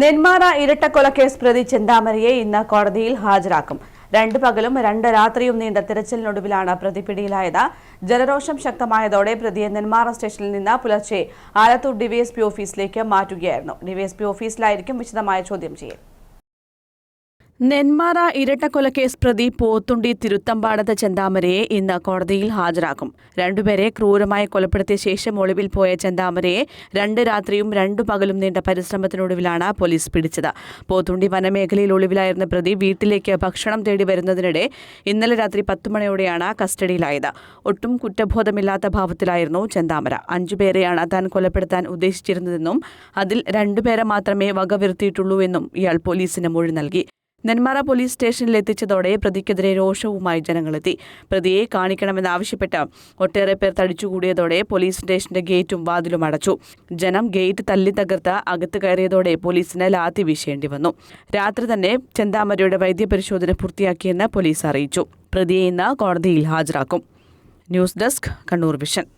നെന്മാറ ഇരട്ടക്കൊലക്കേസ് പ്രതി ചെന്താമരയെ ഇന്ന് കോടതിയിൽ ഹാജരാക്കും. 2 പകലും 2 രാത്രിയും നീണ്ട തിരച്ചിലിനൊടുവിലാണ് പ്രതി പിടിയിലായത്. ജനരോഷം ശക്തമായതോടെ പ്രതിയെ നെന്മാറ സ്റ്റേഷനിൽ നിന്ന് പുലർച്ചെ ആലത്തൂർ ഡിവൈഎസ്പി ഓഫീസിലേക്ക് മാറ്റുകയായിരുന്നു. ഡിവൈഎസ്പി ഓഫീസിലായിരിക്കും വിശദമായ ചോദ്യം ചെയ്യൽ. നെന്മാറ ഇരട്ടക്കൊലക്കേസ് പ്രതി പോത്തുണ്ടി തിരുത്തമ്പാടത്ത് ചെന്താമരയെ ഇന്ന് കോടതിയിൽ ഹാജരാക്കും. 2 പേരെ ക്രൂരമായി കൊലപ്പെടുത്തിയ ശേഷം ഒളിവിൽ പോയ ചെന്താമരയെ 2 രാത്രിയും 2 പകലും നീണ്ട പരിശ്രമത്തിനൊടുവിലാണ് പോലീസ് പിടിച്ചത്. പോത്തുണ്ടി വനമേഖലയിൽ ഒളിവിലായിരുന്ന പ്രതി വീട്ടിലേക്ക് ഭക്ഷണം തേടി വരുന്നതിനിടെ ഇന്നലെ രാത്രി 10 മണിയോടെയാണ് കസ്റ്റഡിയിലായത്. ഒട്ടും കുറ്റബോധമില്ലാത്ത ഭാവത്തിലായിരുന്നു ചെന്താമര. 5 പേരെയാണ് താൻ കൊലപ്പെടുത്താൻ ഉദ്ദേശിച്ചിരുന്നതെന്നും അതിൽ 2 പേരെ മാത്രമേ വകവരുത്തിയിട്ടുള്ളൂവെന്നും ഇയാൾ പോലീസിന് മൊഴി നൽകി. നെന്മാറ പോലീസ് സ്റ്റേഷനിൽ എത്തിച്ചതോടെ പ്രതിക്കെതിരെ രോഷവുമായി ജനങ്ങളെത്തി. പ്രതിയെ കാണിക്കണമെന്നാവശ്യപ്പെട്ട് ഒട്ടേറെ പേർ തടിച്ചുകൂടിയതോടെ പോലീസ് സ്റ്റേഷന്റെ ഗേറ്റും വാതിലും അടച്ചു. ജനം ഗേറ്റ് തല്ലി തകർത്ത് അകത്ത് കയറിയതോടെ പോലീസിന് ലാത്തി വീശേണ്ടി വന്നു. രാത്രി തന്നെ ചെന്താമരയുടെ വൈദ്യപരിശോധന പൂർത്തിയാക്കിയെന്ന് പോലീസ് അറിയിച്ചു. പ്രതിയെ ഇന്ന് കോടതിയിൽ ഹാജരാക്കും. News desk, Kannur vision.